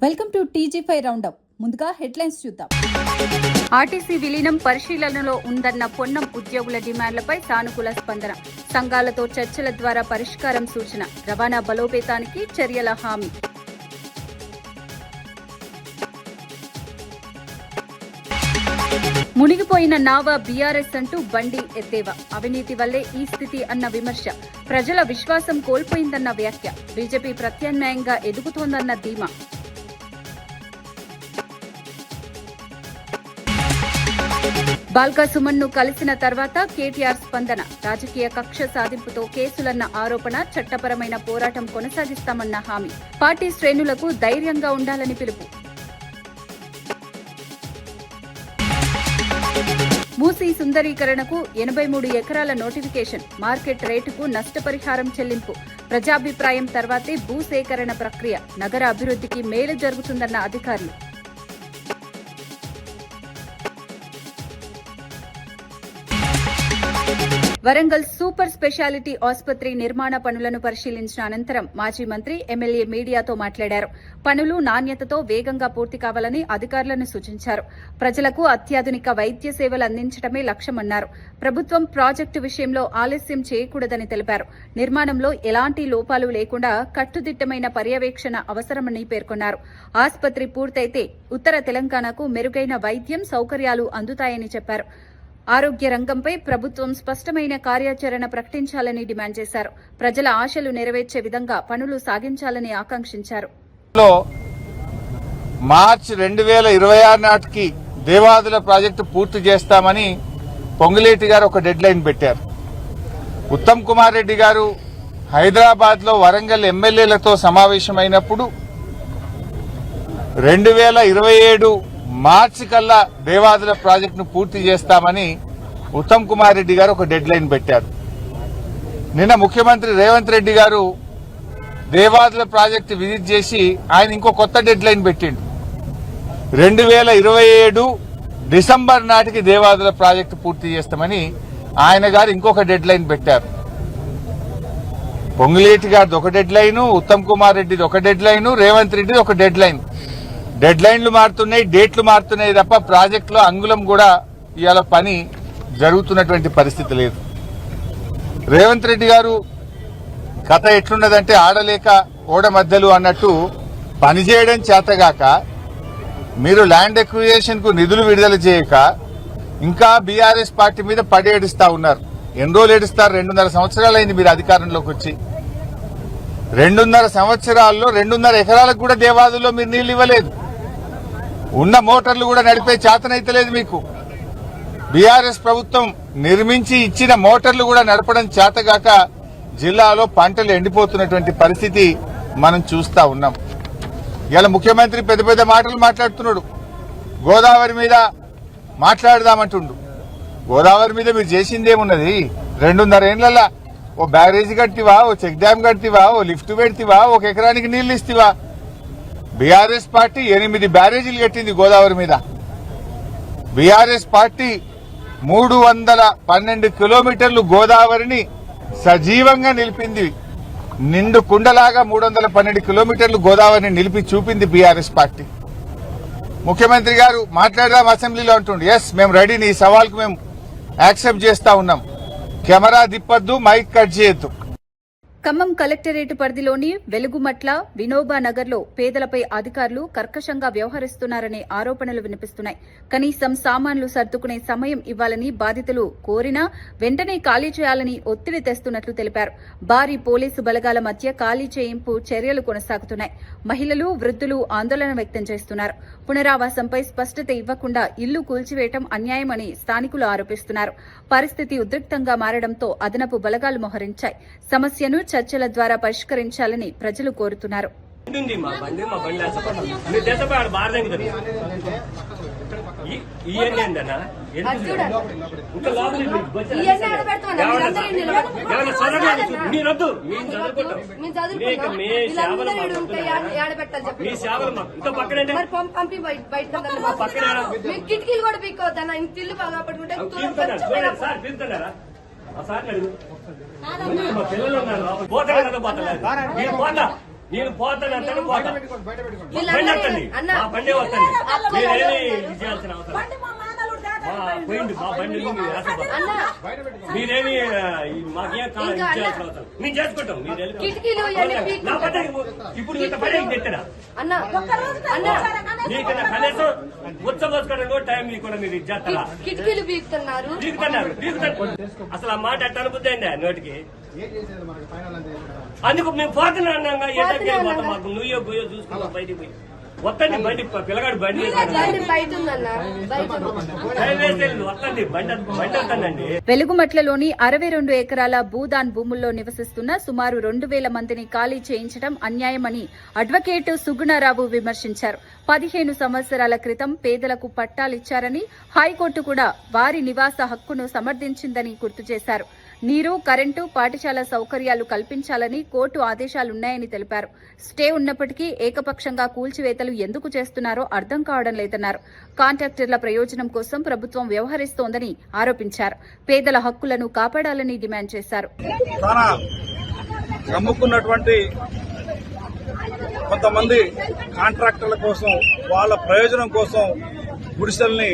Welcome to TG five roundup. ముందుగా headlines చూద్దాం. RTC విలీనం పరిశీలనలో ఉందన్న పొన్నం ఉద్యోగుల డిమాండ్లపై సానుకూల స్పందన. సంఘాలతో చర్చల ద్వారా పరిష్కారం సూచన. రవాణా బలోపేతానికి చర్యల హామీ. మునిగిపోయిన నావా బీఆర్ఎస్ అంటూ బండి ఎద్దేవా. అవినీతి వల్లే ఈ స్థితి అన్న విమర్శ. ప్రజల విశ్వాసం కోల్పోయిందన్న వ్యాఖ్య. బీజేపీ ప్రత్యామ్నాయంగా ఎదుగుతోందన్న ధీమా. బాల్కా సుమన్ ను కలిసిన తర్వాత కేటీఆర్ స్పందన. రాజకీయ కక్ష సాధింపుతో కేసులన్న ఆరోపణ. చట్టపరమైన పోరాటం కొనసాగిస్తామన్న హామీ. పార్టీ శ్రేణులకు ధైర్యంగా ఉండాలని పిలుపు. మూసీ సుందరీకరణకు 83 ఎకరాల నోటిఫికేషన్. మార్కెట్ రేటుకు నష్టపరిహారం చెల్లింపు. ప్రజాభిప్రాయం తర్వాతే భూసేకరణ ప్రక్రియ. నగర అభివృద్ధికి మేలు జరుగుతుందన్న అధికారులు. వరంగల్ సూపర్ స్పెషాలిటీ ఆసుపత్రి నిర్మాణ పనులను పరిశీలించిన అనంతరం మాజీ మంత్రి, ఎమ్మెల్యే మీడియాతో మాట్లాడారు. పనులు నాణ్యతతో వేగంగా పూర్తి కావాలని అధికారులను సూచించారు. ప్రజలకు అత్యాధునిక వైద్య సేవలు అందించడమే లక్ష్యమన్నారు. ప్రభుత్వం ప్రాజెక్టు విషయంలో ఆలస్యం చేయకూడదని తెలిపారు. నిర్మాణంలో ఎలాంటి లోపాలు లేకుండా కట్టుదిట్టమైన పర్యవేక్షణ అవసరమని పేర్కొన్నారు. ఆసుపత్రి పూర్తయితే ఉత్తర తెలంగాణకు మెరుగైన వైద్యం, సౌకర్యాలు అందుతాయని చెప్పారు. ఆరోగ్య రంగంపై ప్రభుత్వం స్పష్టమైన కార్యాచరణ ప్రకటించాలని డిమాండ్ చేశారు. ప్రజల ఆశలు నెరవేర్చే విధంగా పనులు సాగించాలని ఆకాంక్షించారు. మార్చి 2026 నాటికి దేవాదుల ప్రాజెక్టు పూర్తి చేస్తామని పొంగులేటి గారు ఒక డెడ్ లైన్ పెట్టారు. ఉత్తమ్ కుమార్ రెడ్డి గారు హైదరాబాద్ లో వరంగల్ ఎమ్మెల్యేలతో సమావేశమైనప్పుడు 2027 మార్చి కల్లా దేవాదుల ప్రాజెక్టును పూర్తి చేస్తామని ఉత్తమ్ కుమార్ రెడ్డి గారు ఒక డెడ్ లైన్ పెట్టారు. నిన్న ముఖ్యమంత్రి రేవంత్ రెడ్డి గారు దేవాదుల ప్రాజెక్టు విజిట్ చేసి ఆయన ఇంకో కొత్త డెడ్ లైన్ పెట్టిండు. 2027 డిసెంబర్ నాటికి దేవాదుల ప్రాజెక్టు పూర్తి చేస్తామని ఆయన గారు ఇంకొక డెడ్ లైన్ పెట్టారు. పొంగులేటి గారిది ఒక డెడ్ లైను, ఉత్తమ్ కుమార్ రెడ్డిది ఒక డెడ్ లైను, రేవంత్ రెడ్డిది ఒక డెడ్ లైన్. డెడ్ లైన్లు మారుతున్నాయి, డేట్లు మారుతున్నాయి తప్ప ప్రాజెక్టులో అంగుళం కూడా ఇవాళ పని జరుగుతున్నటువంటి పరిస్థితి లేదు. రేవంత్ రెడ్డి గారు కథ ఎట్లున్నదంటే ఆడలేక ఓడ మధ్యలు అన్నట్టు పనిచేయడం చేతగాక మీరు ల్యాండ్ ఎక్విజిషన్ కు నిధులు విడుదల చేయక ఇంకా బీఆర్ఎస్ పార్టీ మీద పడేడుస్తా ఉన్నారు. ఎన్ని రోజులు ఏడుస్తారు? 2.5 సంవత్సరాలైంది మీరు అధికారంలోకి వచ్చి. 2.5 సంవత్సరాల్లో 2.5 ఎకరాలకు కూడా దేవాదుల్లో మీరు నీళ్లు ఇవ్వలేదు. ఉన్న మోటార్లు కూడా నడిపే చేతనైతలేదు మీకు. బీఆర్ఎస్ ప్రభుత్వం నిర్మించి ఇచ్చిన మోటార్లు కూడా నడపడం చేతగాక జిల్లాలో పంటలు ఎండిపోతున్నటువంటి పరిస్థితి మనం చూస్తా ఉన్నాం. ఇలా ముఖ్యమంత్రి పెద్ద పెద్ద మాటలు మాట్లాడుతున్నాడు. గోదావరి మీద మాట్లాడదామంటుండు. గోదావరి మీద మీరు చేసిందేమున్నది? 2.5 ఏళ్లలో ఓ బ్యారేజ్ కట్టివా, ఓ చెక్ డ్యామ్ కట్టివా, ఓ లిఫ్ట్ పెడితివా, 1 ఎకరానికి నీళ్లు ఇస్తివా? బీఆర్ఎస్ పార్టీ 8 బ్యారేజీలు కట్టింది గోదావరి మీద. బీఆర్ఎస్ పార్టీ 312 కిలోమీటర్లు గోదావరిని సజీవంగా నిలిపింది. నిండు కుండలాగా 312 కిలోమీటర్లు గోదావరిని నిలిపి చూపింది బీఆర్ఎస్ పార్టీ. ముఖ్యమంత్రి గారు మాట్లాడదాం అసెంబ్లీలో అంటుండు. ఎస్, మేము రెడీ, నీ సవాల్కు మేము యాక్సెప్ట్ చేస్తా ఉన్నాం. కెమెరా దిప్పొద్దు, మైక్ కట్ చేయొద్దు. ఖమ్మం కలెక్టరేట్ పరిధిలోని వెలుగుమట్ల, వినోబా నగర్లో పేదలపై అధికారులు కర్కశంగా వ్యవహరిస్తున్నారనే ఆరోపణలు వినిపిస్తున్నాయి. కనీసం సామాన్లు సర్దుకునే సమయం ఇవ్వాలని బాధితులు కోరినా వెంటనే ఖాళీ చేయాలని ఒత్తిడి తెస్తున్నట్లు తెలిపారు. భారీ పోలీసు బలగాల మధ్య ఖాళీ చేయింపు చర్యలు కొనసాగుతున్నాయి. మహిళలు, వృద్ధులు ఆందోళన వ్యక్తం చేస్తున్నారు. పునరావాసంపై స్పష్టత ఇవ్వకుండా ఇల్లు కూల్చివేయటం అన్యాయమని స్థానికులు ఆరోపిస్తున్నారు. పరిస్థితి ఉద్రిక్తంగా మారడంతో అదనపు బలగాలు మోహరించాయి. సమస్యను చర్చల ద్వారా పరిష్కరించాలని ప్రజలు కోరుతున్నారు. కిటికీలు కూడా పీక్కోవద్దన్న ఇంటిల్లు బాగా పట్టుకుంటే పిల్లలు ఉన్నారు. నేను పోతాను అంటాను పోతా బండి వస్తుంది అన్న మా బండి వస్తుంది మీరేమి ఇది చేయాల్సిన అవసరం పోయింది మా బండి అన్న మీరేమి మాకేం ఇది చేయాల్సిన అవసరం మేము చేసుకుంటాం మీరు వెళ్ళి కిటికీలు ఇవన్నీ నా పీక్కుంటారు. పని ఇప్పుడు ఇంత పని తెచ్చడా అన్న అన్న మీకన్నా కనీసం ఉత్సవం కూడా టైం మీకుండా మీరు ఇది చేస్తారా కిటికీలు పీకుతున్నారు. పీకుతున్నారు అసలు ఆ మాట ఎట్లా అనుబుద్ధి అయిందా నోటికి అందుకు మేము పోతున్నాం అన్నాగా ఎట్లా పోతాం మాకు నువ్వో గొయ్యో చూసుకున్నాం బయటికి పోయి వస్తుంది బండి పిల్లగాడు బండి బండి బయట ఉందన్న బయట వస్తుంది బండి వస్తుందండి. వెలుగుమట్లలోని 62 ఎకరాల భూదాన్ భూముల్లో నివసిస్తున్న సుమారు 2,000 మందిని ఖాళీ చేయించడం అన్యాయమని అడ్వకేట్ సుగుణారావు విమర్శించారు. 15 సంవత్సరాల క్రితం పేదలకు పట్టాలిచ్చారని హైకోర్టు కూడా వారి నివాస హక్కును సమర్థించిందని గుర్తు చేశారు. నీరు, కరెంటు, పాఠశాల సౌకర్యాలు కల్పించాలని కోర్టు ఆదేశాలున్నాయని తెలిపారు. స్టే ఉన్నప్పటికీ ఏకపక్షంగా కూల్చివేతలు ఎందుకు చేస్తున్నారో అర్థం కావడం లేదన్నారు. కాంట్రాక్టర్ల ప్రయోజనం కోసం ప్రభుత్వం వ్యవహరిస్తోందని ఆరోపించారు. పేదల హక్కులను కాపాడాలని డిమాండ్ చేశారు. తన నమ్ముకున్నటువంటి కొంతమంది కాంట్రాక్టర్ల కోసం వాళ్ళ ప్రయోజనం కోసం గుడిసెల్ని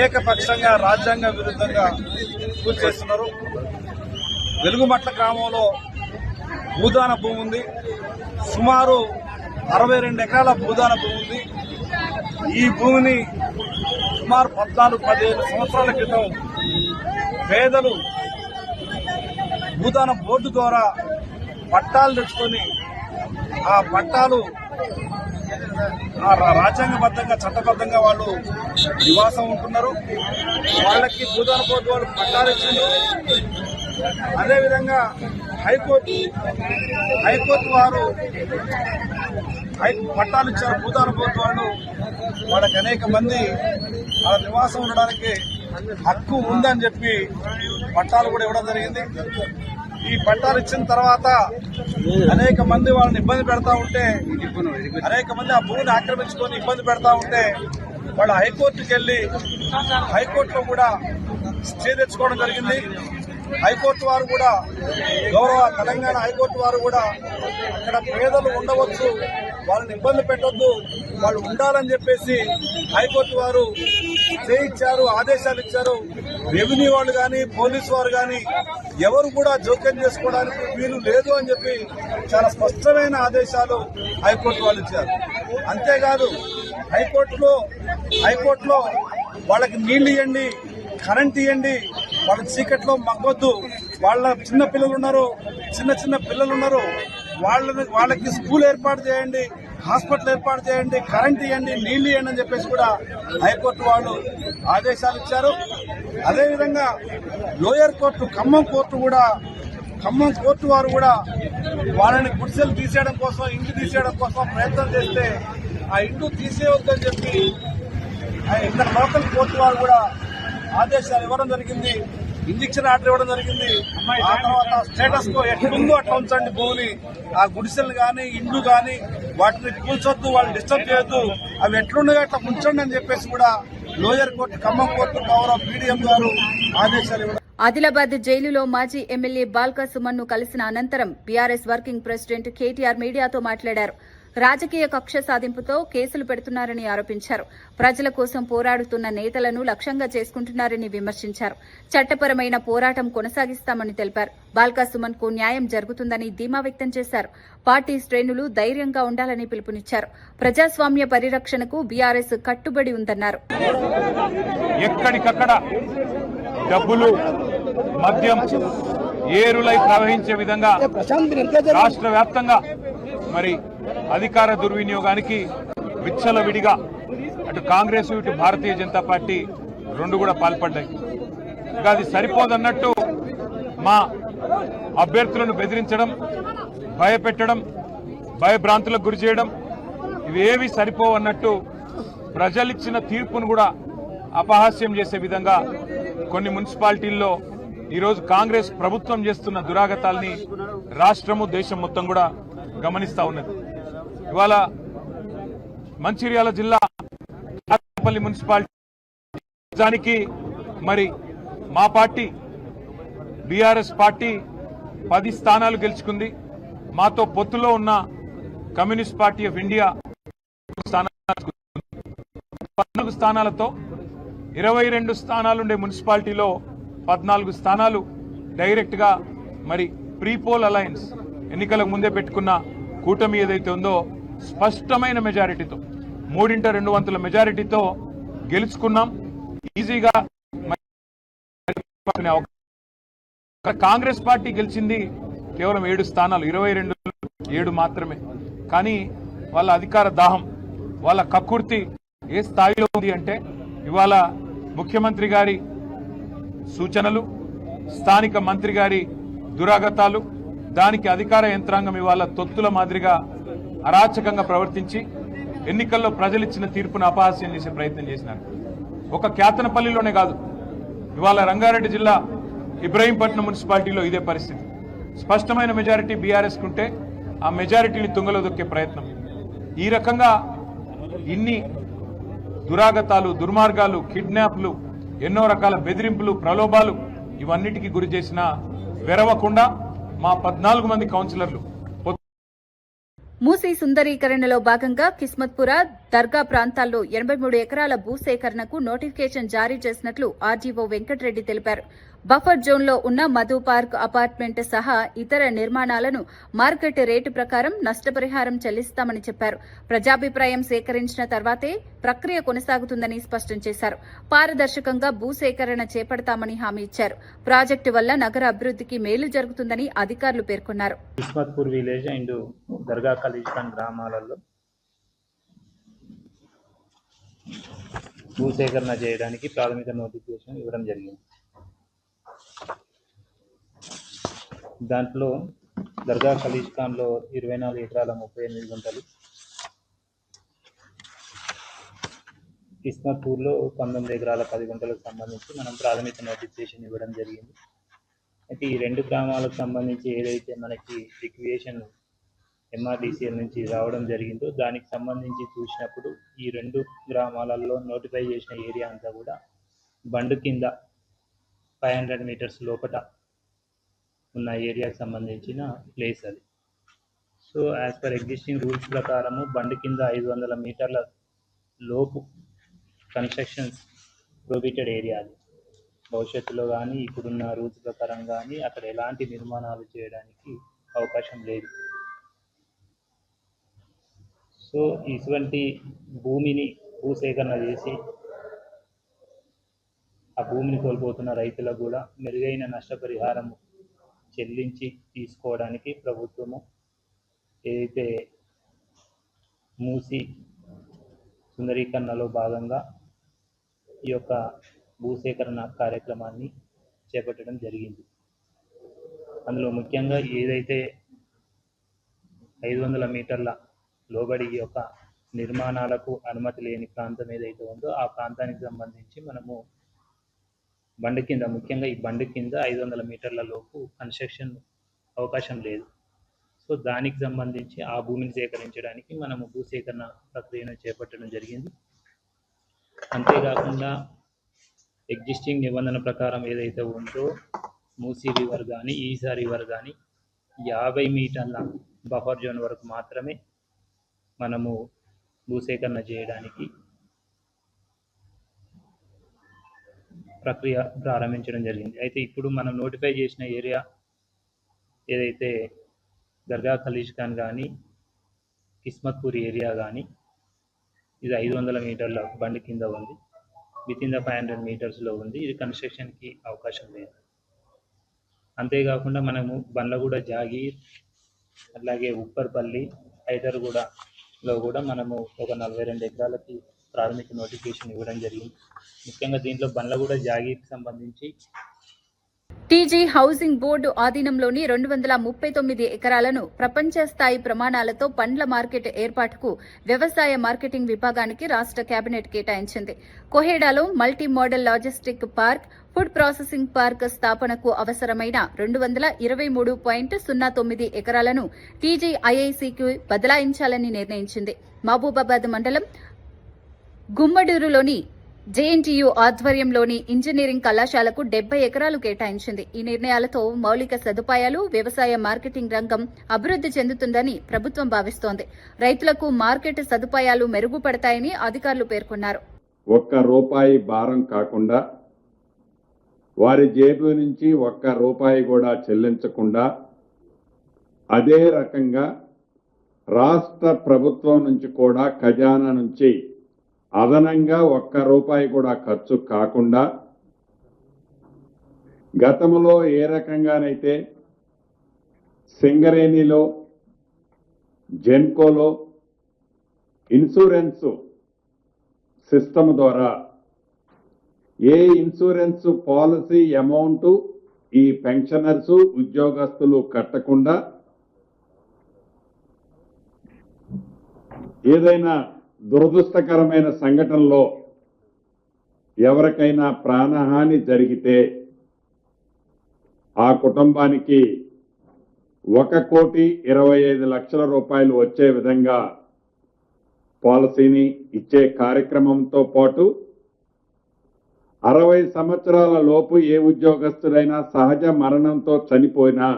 ఏకపక్షంగా రాజ్యాంగ విరుద్ధంగా కూల్చేస్తున్నారు. వెలుగుమట్ల గ్రామంలో భూదాన భూమి ఉంది. సుమారు 62 ఎకరాల భూదాన భూమి ఉంది. ఈ భూమిని సుమారు 14-15 సంవత్సరాల క్రితం పేదలు భూదాన బోర్డు ద్వారా పట్టాలు తెచ్చుకొని ఆ పట్టాలు రాజ్యాంగబద్ధంగా చట్టబద్ధంగా వాళ్ళు నివాసం ఉంటున్నారు. వాళ్ళకి భూదాన బోర్డు వాళ్ళు పట్టాలు ఇచ్చిండ్రు. అదేవిధంగా హైకోర్టు వారు పట్టాలు ఇచ్చారు. భూదాన బోర్డు వాళ్ళు వాళ్ళకి అనేక మంది వాళ్ళ నివాసం ఉండడానికి హక్కు ఉందని చెప్పి పట్టాలు కూడా ఇవ్వడం జరిగింది. ఈ పట్టాలు ఇచ్చిన తర్వాత అనేక మంది వాళ్ళని ఇబ్బంది పెడతా ఉంటే, అనేక మంది ఆ భూమిని ఆక్రమించుకొని ఇబ్బంది పెడతా ఉంటే వాళ్ళు హైకోర్టుకి వెళ్లి హైకోర్టులో కూడా స్టే తెచ్చుకోవడం జరిగింది. హైకోర్టు వారు కూడా గౌరవ తెలంగాణ హైకోర్టు వారు కూడా అక్కడ పేదలు ఉండవచ్చు, వాళ్ళని ఇబ్బంది పెట్టొద్దు, వాళ్ళు ఉండాలని చెప్పేసి హైకోర్టు వారు చేయించారు, ఆదేశాలు ఇచ్చారు. రెవెన్యూ వాళ్ళు కానీ పోలీసు వారు కానీ ఎవరు కూడా జోక్యం చేసుకోవడానికి వీలు లేదు అని చెప్పి చాలా స్పష్టమైన ఆదేశాలు హైకోర్టు వాళ్ళు ఇచ్చారు. అంతేకాదు హైకోర్టులో వాళ్ళకి నీళ్లు ఇవ్వండి, కరెంట్ ఇవ్వండి, వాళ్ళ చీకట్లో మగ్గొద్దు, వాళ్ళ చిన్న పిల్లలు ఉన్నారు, వాళ్ళకి స్కూల్ ఏర్పాటు చేయండి, హాస్పిటల్ ఏర్పాటు చేయండి, కరెంట్ ఇవ్వండి, నీళ్లు ఇవ్వండి అని చెప్పేసి కూడా హైకోర్టు వాళ్ళు ఆదేశాలు ఇచ్చారు. అదేవిధంగా లోయర్ కోర్టు ఖమ్మం కోర్టు వారు కూడా వాళ్ళని గుడిసెలు తీసేయడం కోసం, ఇంటి తీసేయడం కోసం ప్రయత్నం చేస్తే ఆ ఇంటి తీసేయవద్దని చెప్పి ఇక్కడ లోకల్ కోర్టు వారు కూడా ఆదేశాలు ఇవ్వడం జరిగింది. ఇంజక్షన్ ఆర్డర్ ఇవ్వడం జరిగింది. ఆ తర్వాత స్టేటస్ కో ఎట్లుందో అట్లా ఉంచండి భూమిని, ఆ గుడిసెలు కానీ ఇండ్లు కానీ వాటిని కూల్చొద్దు, వాళ్ళని డిస్టర్బ్ చేయొద్దు, అవి ఎట్లుండగా అట్లా ఉంచండి అని చెప్పేసి కూడా లోయర్ కోర్టు ఖమ్మం కోర్టు గౌరవ పీడీఎం గారు ఆదేశాలు ఇవ్వడం. ఆదిలాబాద్ జైలులో మాజీ ఎమ్మెల్యే బాల్కా సుమన్ ను కలిసిన అనంతరం బీఆర్ఎస్ వర్కింగ్ ప్రెసిడెంట్ కేటీఆర్ మీడియాతో మాట్లాడారు. రాజకీయ కక్ష సాధింపుతో కేసులు పెడుతున్నారని ఆరోపించారు. ప్రజల కోసం పోరాడుతున్న నేతలను లక్ష్యంగా చేసుకుంటున్నారని విమర్శించారు. చట్టపరమైన పోరాటం కొనసాగిస్తామని తెలిపారు. బాల్కా సుమన్ కు న్యాయం జరుగుతుందని ధీమా వ్యక్తం చేశారు. పార్టీ శ్రేణులు ధైర్యంగా ఉండాలని పిలుపునిచ్చారు. ప్రజాస్వామ్య పరిరక్షణకు బీఆర్ఎస్ కట్టుబడి ఉందన్నారు. ఎక్కడికక్కడ డబ్బులు, మద్యం ఏరులై ప్రవహించే విధంగా రాష్ట్ర వ్యాప్తంగా మరి అధికార దుర్వినియోగానికి విచ్చలవిడిగా అటు కాంగ్రెస్ ఇటు భారతీయ జనతా పార్టీ రెండు కూడా పాల్పడ్డాయి. ఇక అది సరిపోదన్నట్టు మా అభ్యర్థులను బెదిరించడం, భయపెట్టడం, భయభ్రాంతులకు గురి చేయడం ఇవేవి సరిపోవన్నట్టు ప్రజలిచ్చిన తీర్పును కూడా అపహాస్యం చేసే విధంగా కొన్ని మున్సిపాలిటీల్లో ఈరోజు కాంగ్రెస్ ప్రభుత్వం చేస్తున్న దురాగతాల్ని రాష్ట్రము, దేశం మొత్తం కూడా గమనిస్తా ఉన్నది. ఇవాళ మంచిర్యాల జిల్లా తాడేపల్లి మున్సిపాలిటీ మరి మా పార్టీ బీఆర్ఎస్ పార్టీ 10 స్థానాలు గెలుచుకుంది. మాతో పొత్తులో ఉన్న కమ్యూనిస్ట్ పార్టీ ఆఫ్ ఇండియా 14 స్థానాలతో 22 స్థానాలుండే మున్సిపాలిటీలో 14 స్థానాలు డైరెక్ట్ గా మరి ప్రీపోల్ అలయన్స్ ఎన్నికలకు ముందే పెట్టుకున్న కూటమి ఏదైతే ఉందో స్పష్టమైన మెజారిటీతో 3/2 మెజారిటీతో గెలుచుకున్నాం. ఈజీగా కాంగ్రెస్ పార్టీ గెలిచింది కేవలం 7 స్థానాలు, 22 మాత్రమే. కానీ వాళ్ళ అధికార దాహం, వాళ్ళ కక్కుర్తి ఏ స్థాయిలో ఉంది అంటే ఇవాళ ముఖ్యమంత్రి గారి సూచనలు, స్థానిక మంత్రి గారి దురాగతాలు, దానికి అధికార యంత్రాంగం ఇవాళ తొత్తుల మాదిరిగా అరాచకంగా ప్రవర్తించి ఎన్నికల్లో ప్రజలిచ్చిన తీర్పును అపహాస్యం చేసే ప్రయత్నం చేసినారు. ఒక కేతనపల్లిలోనే కాదు, ఇవాళ రంగారెడ్డి జిల్లా ఇబ్రహీంపట్నం మున్సిపాలిటీలో ఇదే పరిస్థితి. స్పష్టమైన మెజారిటీ బీఆర్ఎస్ కుంటే ఆ మెజారిటీని తుంగలో దొక్కే ప్రయత్నం. ఈ రకంగా ఇన్ని దురాగతాలు, దుర్మార్గాలు, కిడ్నాప్లు, ఎన్నో రకాల బెదిరింపులు, ప్రలోభాలు ఇవన్నిటికీ గురి చేసిన వెరవకుండా మా 14 మంది కౌన్సిలర్లు మూసీ సుందరీకరణలో భాగంగా కిస్మత్పుర, దర్గా ప్రాంతాల్లో 83 ఎకరాల భూసేకరణకు నోటిఫికేషన్ జారీ చేసినట్లు ఆర్డీఓ వెంకటరెడ్డి తెలిపారు. బఫర్ జోన్లో ఉన్న మధు పార్క్ అపార్ట్మెంట్ సహా ఇతర నిర్మాణాలను మార్కెట్ రేటు ప్రకారం నష్టపరిహారం చెల్లిస్తామని చెప్పారు. ప్రజాభిప్రాయం సేకరించిన తర్వాతే ప్రక్రియ కొనసాగుతుందని స్పష్టం చేశారు. పారదర్శకంగా భూసేకరణ చేపడతామని హామీ ఇచ్చారు. ప్రాజెక్టు వల్ల నగర అభివృద్ధికి మేలు జరుగుతుందని అధికారులు పేర్కొన్నారు. కిస్మత్పూర్ విలేజ్ అండ్ దర్గా ఖలీజ్ఖాన్ గ్రామాలలో భూసేకరణ చేయడానికి ప్రాథమిక నోటిఫికేషన్ ఇవ్వడం జరిగింది. దాంట్లో దర్గా ఖలీజ్ఖాన్లో 24 ఎకరాల 38 గుంటలు, కిస్మత్పూర్లో 19 ఎకరాల 10 గుంటలకు సంబంధించి మనం ప్రాథమిక నోటిఫికేషన్ ఇవ్వడం జరిగింది. అయితే ఈ 2 గ్రామాలకు సంబంధించి ఏదైతే మనకి రిక్రియేషన్ ఎంఆర్డీసీఎల్ నుంచి రావడం జరిగిందో దానికి సంబంధించి చూసినప్పుడు ఈ 2 గ్రామాలలో నోటిఫై చేసిన ఏరియా అంతా కూడా బండు కింద 500 మీటర్స్ లోపల ఉన్న ఏరియాకి సంబంధించిన ప్లేస్ అది. So as per existing rules ప్రకారము బండి కింద 500 మీటర్ల లోపు కన్స్ట్రక్షన్స్ ప్రొహిబిటెడ్ ఏరియా అది. భవిష్యత్తులో కానీ ఇప్పుడున్న రూల్స్ ప్రకారం కానీ అక్కడ ఎలాంటి నిర్మాణాలు చేయడానికి అవకాశం లేదు. సో ఇటువంటి భూమిని భూసేకరణ చేసి ఆ భూమిని కోల్పోతున్న రైతులకు కూడా మెరుగైన నష్టపరిహారం చెల్లించి తీసుకోవడానికి ప్రభుత్వము ఏదైతే మూసి సుందరీకరణలో భాగంగా ఈ యొక్క భూసేకరణ కార్యక్రమాన్ని చేపట్టడం జరిగింది. అందులో ముఖ్యంగా ఏదైతే 500 మీటర్ల లోబడి యొక్క నిర్మాణాలకు అనుమతి లేని ప్రాంతం ఏదైతే ఉందో ఆ ప్రాంతానికి సంబంధించి మనము బండి కింద, ముఖ్యంగా ఈ బండి కింద 500 మీటర్ల లోపు కన్స్ట్రక్షన్ అవకాశం లేదు. సో దానికి సంబంధించి ఆ భూమిని సేకరించడానికి మనము భూసేకరణ ప్రక్రియను చేపట్టడం జరిగింది. అంతేకాకుండా ఎగ్జిస్టింగ్ నిబంధన ప్రకారం ఏదైతే ఉందో మూసీ రివర్ కానీ ఈసా రివర్ కానీ 50 మీటర్ల బఫర్ జోన్ వరకు మాత్రమే మనము భూసేకరణ చేయడానికి ప్రక్రియ ప్రారంభించడం జరిగింది. అయితే ఇప్పుడు మనం నోటిఫై చేసిన ఏరియా ఏదైతే దర్గా ఖలీజ్ఖాన్ కానీ కిస్మత్పూర్ ఏరియా కానీ ఇది 500 మీటర్ల బండి కింద ఉంది, వితిన్ ద 500 మీటర్స్లో ఉంది. ఇది కన్స్ట్రక్షన్కి అవకాశం లేదు. అంతేకాకుండా మనము బండ్లగూడ, జాగీర్, అలాగే ఉప్పర్పల్లి, హైదర్గూడలో కూడా మనము ఒక 42 ఎకరాలకి ప్రాథమిక నోటిఫికేషన్ ఇవ్వడం జరిగింది. ముఖ్యంగా దీంట్లో బండ్లగూడ, జాగీర్కి సంబంధించి టీజీ హౌసింగ్ బోర్డు ఆధీనంలోని 239 ఎకరాలను ప్రపంచ స్థాయి ప్రమాణాలతో పండ్ల మార్కెట్ ఏర్పాటుకు వ్యవసాయ మార్కెటింగ్ విభాగానికి రాష్ట్ర కేబినెట్ కేటాయించింది. కోహెడాలో multi modal logistic park, food processing park స్థాపనకు అవసరమైన 223.09 ఎకరాలను టీజీఐఐసికి బదలాయించాలని నిర్ణయించింది. మహబూబాబాద్ మండలం గుమ్మడూరులోని జేఎన్టీయూ ఆధ్వర్యంలోని ఇంజనీరింగ్ కళాశాలకు 70 ఎకరాలు కేటాయించింది. ఈ నిర్ణయాలతో మౌలిక సదుపాయాలు, వ్యవసాయ మార్కెటింగ్ రంగం అభివృద్ది చెందుతుందని ప్రభుత్వం భావిస్తోంది. రైతులకు మార్కెట్ సదుపాయాలు మెరుగుపడతాయని అధికారులు పేర్కొన్నారు. ఒక్క రూపాయి భారం కాకుండా, వారి జేబు నుంచి ఒక్క రూపాయి కూడా చెల్లించకుండా, అదే రకంగా రాష్ట్ర ప్రభుత్వం నుంచి కూడా ఖజానా నుంచి అదనంగా ఒక్క రూపాయి కూడా ఖర్చు కాకుండా, గతంలో ఏ రకంగానైతే సింగరేణిలో, జెన్కోలో ఇన్సూరెన్స్ సిస్టమ్ ద్వారా ఏ ఇన్సూరెన్స్ పాలసీ అమౌంట్ ఈ పెన్షనర్స్, ఉద్యోగస్తులు కట్టకుండా ఏదైనా దురదృష్టకరమైన సంఘటనలో ఎవరికైనా ప్రాణహాని జరిగితే ఆ కుటుంబానికి 1,25,00,000 రూపాయలు వచ్చే విధంగా పాలసీని ఇచ్చే కార్యక్రమంతో పాటు 60 సంవత్సరాల లోపు ఏ ఉద్యోగస్తుడైనా సహజ మరణంతో చనిపోయినా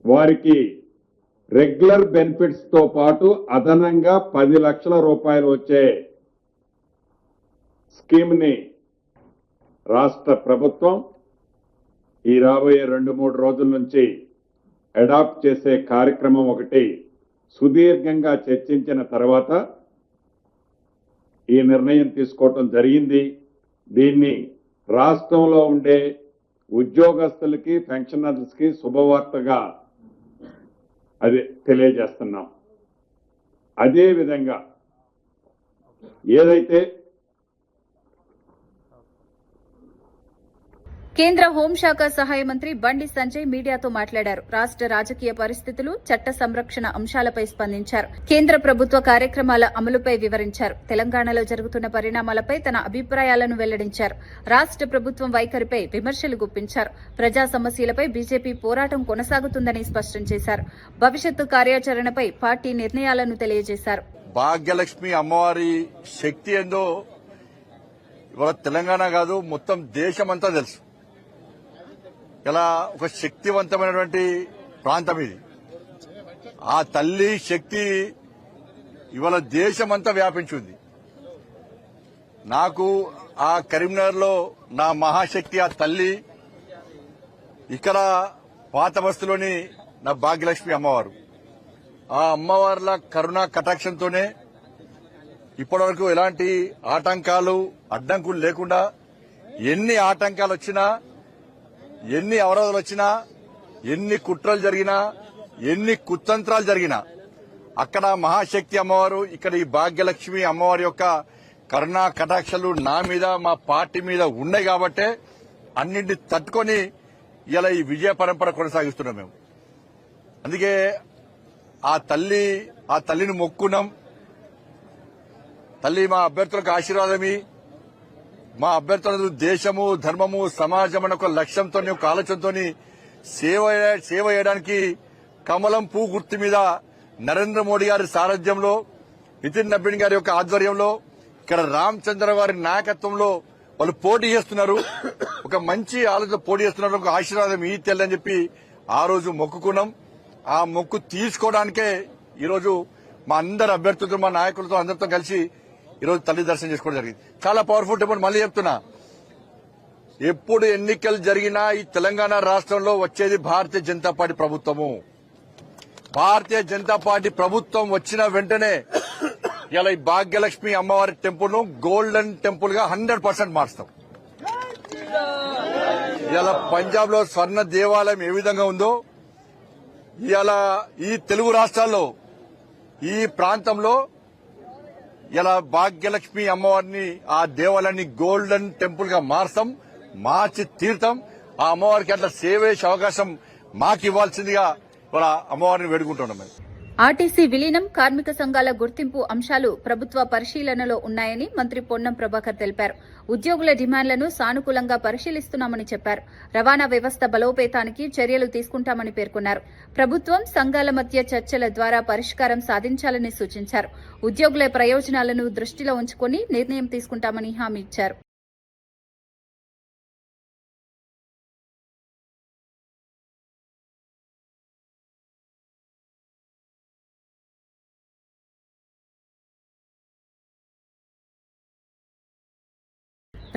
వారికి రెగ్యులర్ బెనిఫిట్స్ తో పాటు అదనంగా 10 లక్షల రూపాయలు వచ్చే స్కీమ్ ని రాష్ట్ర ప్రభుత్వం ఈ రాబోయే 2-3 రోజుల నుంచి అడాప్ట్ చేసే కార్యక్రమం ఒకటి సుదీర్ఘంగా చర్చించిన తర్వాత ఈ నిర్ణయం తీసుకోవటం జరిగింది. దీన్ని రాష్ట్రంలో ఉండే ఉద్యోగస్తులకి, పెన్షనర్స్కి శుభవార్తగా అది తెలియజేస్తున్నాం. అదే విధంగా ఏదైతే కేంద్ర హోంశాఖ సహాయ మంత్రి బండి సంజయ్ మీడియాతో మాట్లాడారు. రాష్ట్ర రాజకీయ పరిస్థితులు, చట్ట సంరక్షణ అంశాలపై స్పందించారు. కేంద్ర ప్రభుత్వ కార్యక్రమాల అమలుపై వివరించారు. తెలంగాణలో జరుగుతున్న పరిణామాలపై తన అభిప్రాయాలను వెల్లడించారు. రాష్ట్ర ప్రభుత్వం వైఖరిపై విమర్శలు గుప్పించారు. ప్రజా సమస్యలపై బీజేపీ పోరాటం కొనసాగుతుందని స్పష్టం చేశారు. భవిష్యత్తు కార్యాచరణపై పార్టీ నిర్ణయాలను తెలియజేశారు. భాగ్యలక్ష్మి అమ్మవారి శక్తి ఏందో ఇవాళ తెలంగాణ కాదు, మొత్తం దేశమంతా తెలుసు. ఇలా ఒక శక్తివంతమైనటువంటి ప్రాంతం ఇది. ఆ తల్లి శక్తి ఇవాళ దేశమంతా వ్యాపించింది. నాకు ఆ కరీంనగర్లో నా మహాశక్తి ఆ తల్లి, ఇక్కడ పాత బస్తీలోని నా భాగ్యలక్ష్మి అమ్మవారు. ఆ అమ్మవార్ల కరుణా కటాక్షంతోనే ఇప్పటివరకు ఎలాంటి ఆటంకాలు, అడ్డంకులు లేకుండా ఎన్ని ఆటంకాలు వచ్చినా, ఎన్ని అవరోధాలు వచ్చినా, ఎన్ని కుట్రలు జరిగినా, ఎన్ని కుతంత్రాలు జరిగినా అక్కడ మహాశక్తి అమ్మవారు, ఇక్కడ ఈ భాగ్యలక్ష్మి అమ్మవారి యొక్క కరుణా కటాక్షలు నా మీద, మా పార్టీ మీద ఉన్నాయి కాబట్టే అన్నింటినీ తట్టుకొని ఇలా ఈ విజయ పరంపర కొనసాగిస్తున్నాం మేము. అందుకే ఆ తల్లిని మొక్కున్నాం. తల్లి మా అభ్యర్థులకు ఆశీర్వాదమి, మా అభ్యర్థులందరూ దేశము, ధర్మము, సమాజం అనే ఒక లక్ష్యంతో, ఒక ఆలోచనతో సేవ చేయడానికి కమలం పూ గుర్తు మీద నరేంద్ర మోడీ గారి సారథ్యంలో, నితిన్ నబీన్ గారి యొక్క ఆధ్వర్యంలో, ఇక్కడ రామచంద్ర గారి నాయకత్వంలో వాళ్ళు పోటీ చేస్తున్నారు. ఒక మంచి ఆలోచన పోటీ చేస్తున్నారు. ఒక ఆశీర్వాదం ఈ తెల్లని చెప్పి ఆ రోజు మొక్కుకున్నాం. ఆ మొక్కు తీసుకోవడానికే ఈరోజు మా అందరు అభ్యర్థులతో, మా నాయకులతో అందరితో కలిసి ఈరోజు తల్లి దర్శనం చేసుకోవడం జరిగింది. చాలా పవర్ఫుల్ టెంపుల్. మళ్ళీ చెప్తున్నా, ఎప్పుడు ఎన్నికలు జరిగినా ఈ తెలంగాణ రాష్ట్రంలో వచ్చేది భారతీయ జనతా పార్టీ ప్రభుత్వము. భారతీయ జనతా పార్టీ ప్రభుత్వం వచ్చిన వెంటనే ఇలా ఈ భాగ్యలక్ష్మి అమ్మవారి టెంపుల్ ను గోల్డెన్ టెంపుల్ గా 100% మార్చుతాం. ఇలా పంజాబ్ లో స్వర్ణ దేవాలయం ఏ విధంగా ఉందో, ఇలా ఈ తెలుగు రాష్ట్రాల్లో ఈ ప్రాంతంలో ఇలా భాగ్యలక్ష్మి అమ్మవారిని, ఆ దేవాలయాన్ని గోల్డెన్ టెంపుల్ గా మార్చి తీర్థం. ఆ అమ్మవారికి అట్లా సేవ చేసే అవకాశం మాకు ఇవ్వాల్సిందిగా అమ్మవారిని వేడుకుంటున్నాం. ఆర్టీసీ విలీనం, కార్మిక సంఘాల గుర్తింపు అంశాలు ప్రభుత్వ పరిశీలనలో ఉన్నాయని మంత్రి పొన్నం ప్రభాకర్ తెలిపారు. ఉద్యోగుల డిమాండ్లను సానుకూలంగా పరిశీలిస్తున్నామని చెప్పారు. రవాణా వ్యవస్థ బలోపేతానికి చర్యలు తీసుకుంటామని పేర్కొన్నారు. ప్రభుత్వం, సంఘాల మధ్య చర్చల ద్వారా పరిష్కారం సాధించాలని సూచించారు. ఉద్యోగుల ప్రయోజనాలను దృష్టిలో ఉంచుకుని నిర్ణయం తీసుకుంటామని హామీ ఇచ్చారు.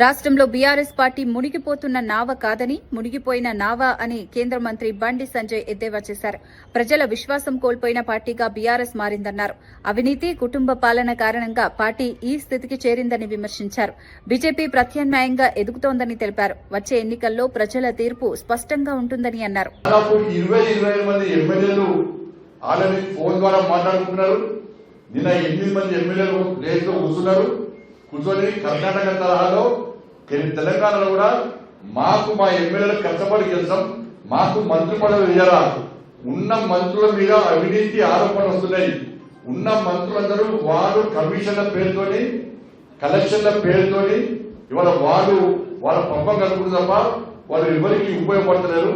రాష్ట్రంలో బీఆర్ఎస్ పార్టీ మునిగిపోతున్న నావ కాదని, మునిగిపోయిన నావ అని కేంద్ర మంత్రి బండి సంజయ్ ఎద్దేవా చేశారు. ప్రజల విశ్వాసం కోల్పోయిన పార్టీగా బీఆర్ఎస్ మారిందన్నారు. అవినీతి, కుటుంబ పాలన కారణంగా పార్టీ ఈ స్థితికి చేరిందని విమర్శించారు. బీజేపీ ప్రత్యామ్నాయంగా ఎదుగుతోందని తెలిపారు. వచ్చే ఎన్నికల్లో ప్రజల తీర్పు స్పష్టంగా ఉంటుందని అన్నారు. 20-25 మంది ఎమ్మెల్యేలు ఆల్రెడీ ఫోన్ ద్వారా మాట్లాడుకున్నారు. నిన్న 8 మంది ఎమ్మెల్యేలు ప్లేస్లో కూర్చొని కర్ణాటక తరహాలో తెలంగాణలో కూడా మాకు మా ఎమ్మెల్యేలకు కష్టపడి గెలిచాం, మాకు మంత్రి పదవి ఇయ్యారా, ఉన్న మంత్రుల మీద అవినీతి ఆరోపణలు వస్తున్నాయి, ఉన్న మంత్రులందరూ వాళ్ళు కమిషన్ల పేరుతోని, కలెక్షన్ల పేరుతోని ఇవాళ వాళ్ళ పంపం కలుపుతుంది తప్ప వాళ్ళు ఎవరికి ఉపయోగపడతలేరు.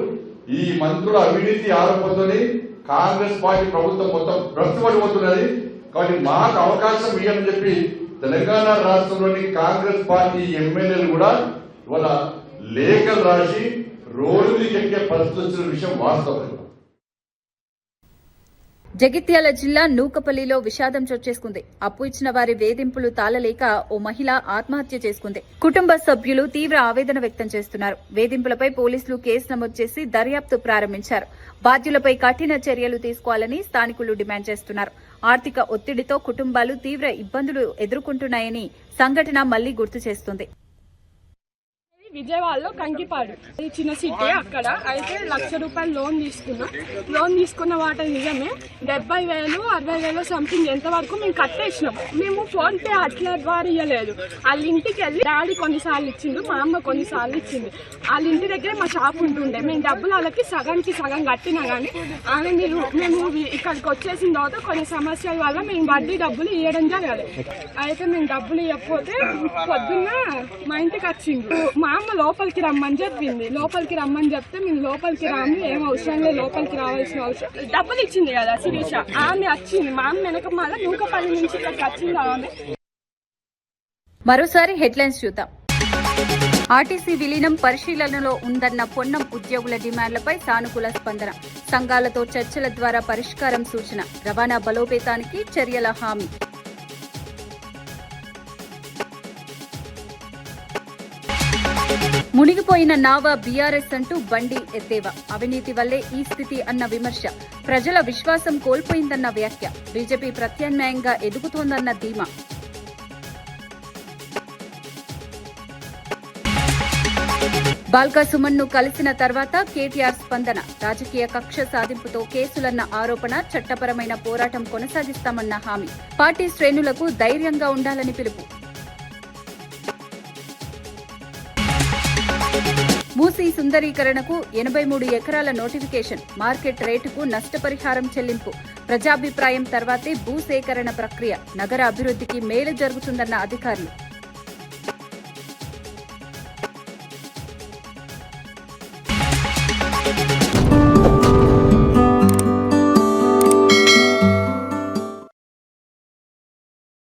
ఈ మంత్రుల అవినీతి ఆరోపణతోని కాంగ్రెస్ పార్టీ ప్రభుత్వం మొత్తం భ్రష్టుపడిపోతున్నది. కాబట్టి మాకు అవకాశం ఇవ్వని చెప్పి తెలంగాణ రాష్ట్రంలోని కాంగ్రెస్ పార్టీ ఎమ్మెల్యేలు కూడా ఇవాళ లేఖలు రాసి రోడ్డు ఎక్కే పరిస్థితి వచ్చిన విషయం వాస్తవం. జగిత్యాల జిల్లా నూకపల్లిలో విషాదం చోచేసుకుంది. అప్పు ఇచ్చిన వారి వేధింపులు తాళలేక ఓ మహిళ ఆత్మహత్య చేసుకుంది. కుటుంబ సభ్యులు తీవ్ర ఆవేదన వ్యక్తం చేస్తున్నారు. వేధింపులపై పోలీసులు కేసు నమోదు చేసి దర్యాప్తు ప్రారంభించారు. బాధ్యులపై కఠిన చర్యలు తీసుకోవాలని స్థానికులు డిమాండ్ చేస్తున్నారు. ఆర్థిక ఒత్తిడితో కుటుంబాలు తీవ్ర ఇబ్బందులు ఎదుర్కొంటున్నాయని సంఘటన మళ్లీ గుర్తు చేస్తుంది. విజయవాడలో కంకిపాడు ఈ చిన్న సిటీ అక్కడ అయితే ₹1,00,000 లోన్ తీసుకున్న వాట నిజమే. 70,000 60,000 సంథింగ్ ఎంతవరకు మేము కట్టేసినాం. మేము ఫోన్ పే అట్లా ద్వారా ఇవ్వలేదు. వాళ్ళ ఇంటికి వెళ్ళి డాడీ కొన్నిసార్లు ఇచ్చిండు, మా అమ్మ కొన్నిసార్లు ఇచ్చింది. వాళ్ళ ఇంటి దగ్గరే మా షాప్ ఉంటుండే. మేము డబ్బులు వాళ్ళకి సగానికి సగం కట్టినా కానీ ఆమె మేము ఇక్కడికి వచ్చేసిన తర్వాత కొన్ని సమస్యల వల్ల మేము వడ్డీ డబ్బులు ఇవ్వడం జరగలేదు. అయితే మేము డబ్బులు ఇవ్వకపోతే పొద్దున్న మా ఇంటికి వచ్చిండు. మా అమ్మ లోపలికి రమ్మని చెప్పింది. లోపలికి రమ్మని చెప్తే మేము లోపలికి రాము, ఏం అవసరం లేదు, లోపలికి రావాల్సిన అవసరం. డబ్బులు ఇచ్చింది కదా శిరీష, ఆమె వచ్చింది. మా అమ్మ వెనక మళ్ళీ నూకపల్లి నుంచి ఇక్కడికి వచ్చింది ఆమె. మరోసారి హెడ్లైన్స్ చూద్దాం. ఆర్టీసీ విలీనం పరిశీలనలో ఉందన్న పొన్నం ఉద్యోగుల డిమాండ్లపై సానుకూల స్పందన. సంఘాలతో చర్చల ద్వారా పరిష్కారం సూచన. రవాణా బలోపేతానికి చర్యల హామీ. మునిగిపోయిన నావా బీఆర్ఎస్ అంటూ బండి ఎద్దేవా. అవినీతి వల్లే ఈ స్థితి అన్న విమర్శ. ప్రజల విశ్వాసం కోల్పోయిందన్న వ్యాఖ్య. బీజేపీ ప్రత్యామ్నాయంగా ఎదుగుతోందన్న ధీమా. బాల్కా సుమన్ ను కలిసిన తర్వాత కేటీఆర్ స్పందన. రాజకీయ కక్ష సాధింపుతో కేసులన్న ఆరోపణ. చట్టపరమైన పోరాటం కొనసాగిస్తామన్న హామీ. పార్టీ శ్రేణులకు ధైర్యంగా ఉండాలని పిలుపు. మూసీ సుందరీకరణకు 83 ఎకరాల నోటిఫికేషన్. మార్కెట్ రేటుకు నష్టపరిహారం చెల్లింపు. ప్రజాభిప్రాయం తర్వాతే భూసేకరణ ప్రక్రియ. నగర అభివృద్ధికి మేలు జరుగుతుందన్న అధికారులు.